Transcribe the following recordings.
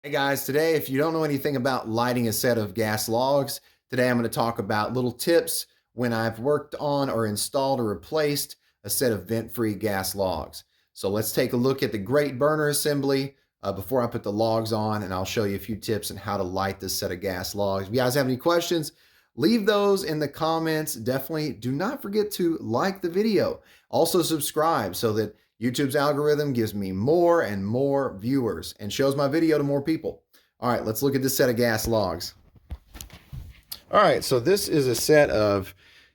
Hey guys, today if you don't know anything about lighting a set of gas logs, today I'm going to talk about little tips when I've worked on or installed or replaced a set of vent-free gas logs. So let's take a look at the grate burner assembly before I put the logs on, and I'll show you a few tips on how to light this set of gas logs. If you guys have any questions, leave those in the comments. Definitely do not forget to like the video. Also subscribe so that YouTube's algorithm gives me more and more viewers and shows my video to more people. All right, let's look at this set of gas logs. All right, so this is a set of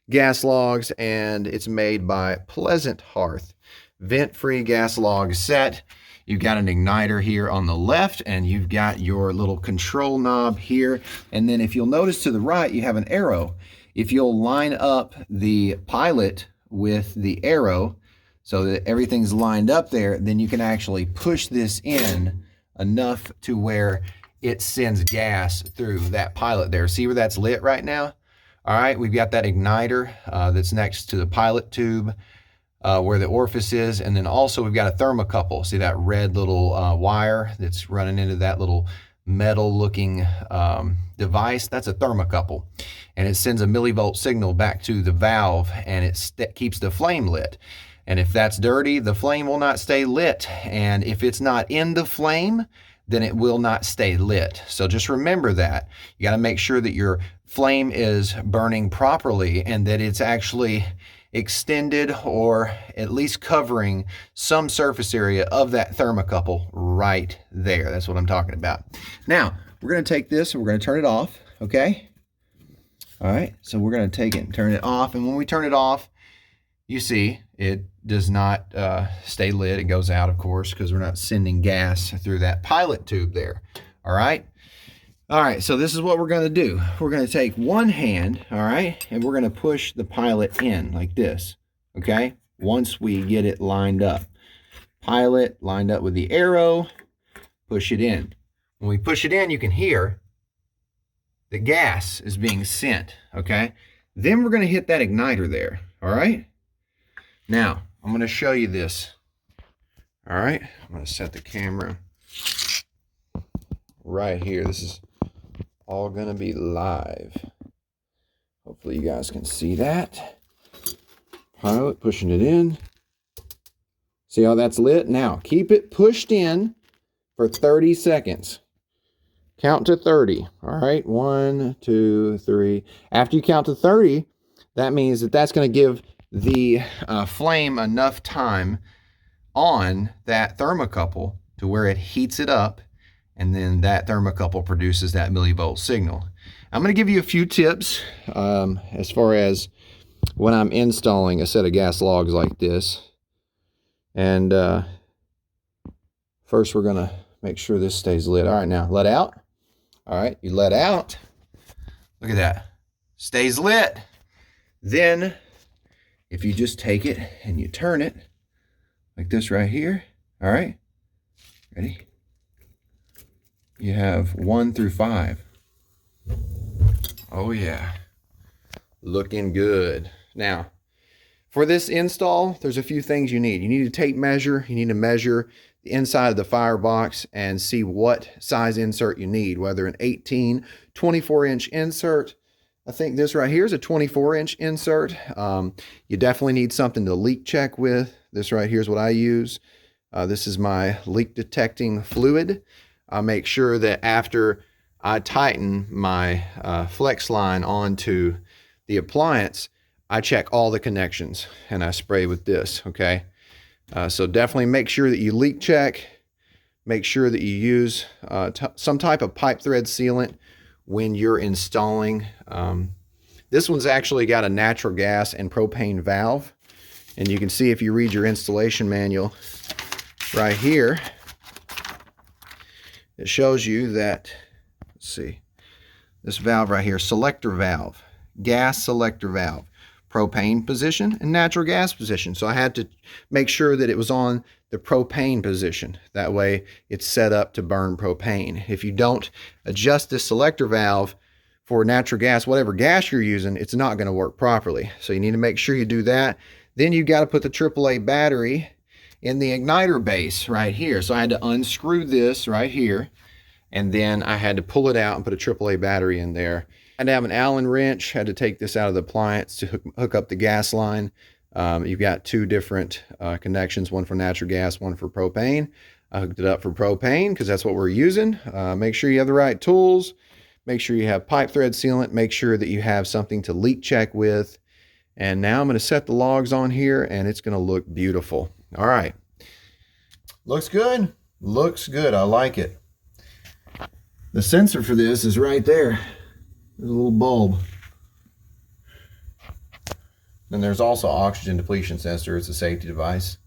gas logs, and it's made by Pleasant Hearth. Vent-free gas log set. You've got an igniter here on the left, and you've got your little control knob here. And then if you'll notice to the right, you have an arrow. If you'll line up the pilot with the arrow, so that everything's lined up there, then you can actually push this in enough to where it sends gas through that pilot there. See where that's lit right now? All right, we've got that igniter that's next to the pilot tube where the orifice is, and then also we've got a thermocouple. See that red little wire that's running into that little metal-looking device? That's a thermocouple, and it sends a millivolt signal back to the valve, and it keeps the flame lit. And if that's dirty, the flame will not stay lit. And if it's not in the flame, then it will not stay lit. So just remember that. You got to make sure that your flame is burning properly and that it's actually extended or at least covering some surface area of that thermocouple right there. That's what I'm talking about. Now, we're going to take this and we're going to turn it off, okay? All right, so we're going to take it and turn it off. And when we turn it off, you see it does not stay lit. It goes out, of course, because we're not sending gas through that pilot tube there. All right. All right. So this is what we're going to do. We're going to take one hand, all right, and we're going to push the pilot in like this. Okay. Once we get it lined up, pilot lined up with the arrow, push it in. When we push it in, you can hear the gas is being sent. Okay. Then we're going to hit that igniter there. All right. Now, I'm going to show you this. All right, I'm going to set the camera right here. This is all going to be live. Hopefully you guys can see that. Pilot pushing it in. See how that's lit? Now, keep it pushed in for 30 seconds. Count to 30. All right, 1, 2, 3. After you count to 30, that means that that's going to give the flame enough time on that thermocouple to where it heats it up, and then that thermocouple produces that millivolt signal. I'm going to give you a few tips as far as when I'm installing a set of gas logs like this. And first we're going to make sure this stays lit. All right, now let out. All right, you let out. Look at that. Stays lit. Then if you just take it and you turn it like this right here, all right, ready? You have 1 through 5. Oh yeah, looking good. Now, for this install, there's a few things you need. You need a tape measure. You need to measure the inside of the firebox and see what size insert you need, whether an 18, 24-inch insert. I think this right here is a 24-inch insert. You definitely need something to leak check with. This right here is what I use. This is my leak detecting fluid. I make sure that after I tighten my flex line onto the appliance, I check all the connections and I spray with this, okay? So definitely make sure that you leak check. Make sure that you use some type of pipe thread sealant when you're installing. This one's actually got a natural gas and propane valve, and you can see if you read your installation manual right here, it shows you that, let's see, this valve right here, selector valve, gas selector valve, propane position and natural gas position. So I had to make sure that it was on the propane position. That way it's set up to burn propane. If you don't adjust this selector valve for natural gas, whatever gas you're using, it's not going to work properly. So you need to make sure you do that. Then you've got to put the AAA battery in the igniter base right here. So I had to unscrew this right here, And then I had to pull it out and put a AAA battery in there. I had to have an Allen wrench, had to take this out of the appliance to hook up the gas line. You've got two different connections, one for natural gas, one for propane. I hooked it up for propane because that's what we're using. Make sure you have the right tools. Make sure you have pipe thread sealant. Make sure that you have something to leak check with. And now I'm going to set the logs on here and it's going to look beautiful. All right. Looks good. Looks good. I like it. The sensor for this is right there. There's a little bulb. Then there's also oxygen depletion sensor. It's a safety device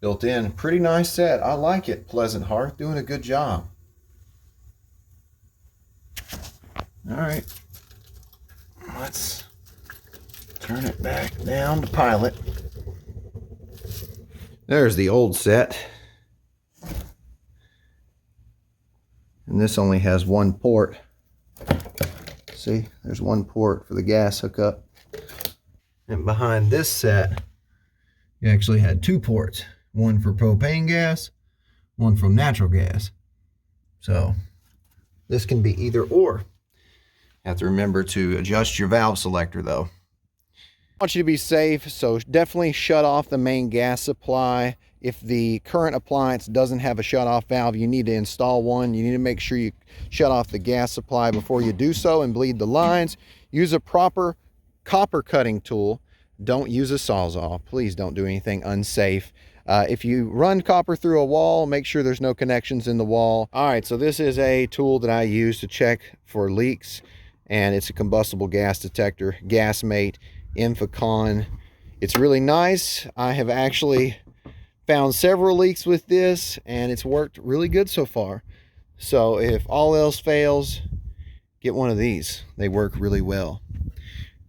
built in. Pretty nice set. I like it. Pleasant Hearth doing a good job. All right. Let's turn it back down to pilot. There's the old set. And this only has one port. See, there's one port for the gas hookup. And behind this set, you actually had two ports. One for propane gas, one from natural gas. So this can be either or. You have to remember to adjust your valve selector though. I want you to be safe, so definitely shut off the main gas supply. If the current appliance doesn't have a shut-off valve, you need to install one. You need to make sure you shut off the gas supply before you do so and bleed the lines. Use a proper copper cutting tool. Don't use a Sawzall. Please don't do anything unsafe. If you run copper through a wall, make sure there's no connections in the wall. All right, so this is a tool that I use to check for leaks, and it's a combustible gas detector, GasMate, Infocon. It's really nice. I have actually found several leaks with this, and it's worked really good so far. So if all else fails, get one of these. They work really well.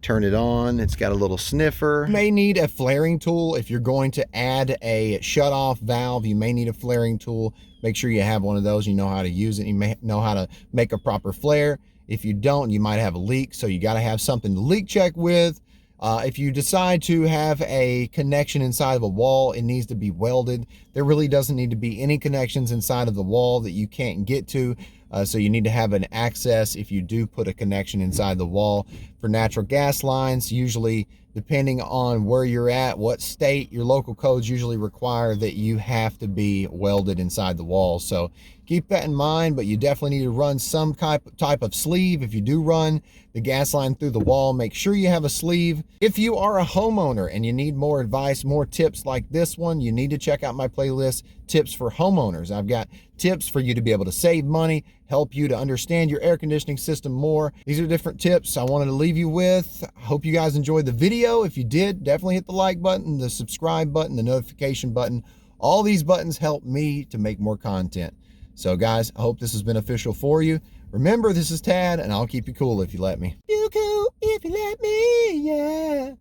Turn it on. It's got a little sniffer. You may need a flaring tool. If you're going to add a shut-off valve, you may need a flaring tool. Make sure you have one of those. You know how to use it. You may know how to make a proper flare. If you don't, you might have a leak, so you got to have something to leak check with. If you decide to have a connection inside of a wall, it needs to be welded. There really doesn't need to be any connections inside of the wall that you can't get to. So you need to have an access if you do put a connection inside the wall. For natural gas lines, usually depending on where you're at, what state, your local codes usually require that you have to be welded inside the wall. So keep that in mind, but you definitely need to run some type of sleeve. If you do run the gas line through the wall, make sure you have a sleeve. If you are a homeowner and you need more advice, more tips like this one, you need to check out my playlist, Tips for Homeowners. I've got tips for you to be able to save money, help you to understand your air conditioning system more. These are different tips I wanted to leave you with. I hope you guys enjoyed the video. If you did, definitely hit the like button, the subscribe button, the notification button. All these buttons help me to make more content. So guys, I hope this has been beneficial for you. Remember, this is Tad, and I'll keep you cool if you let me. You cool if you let me, yeah.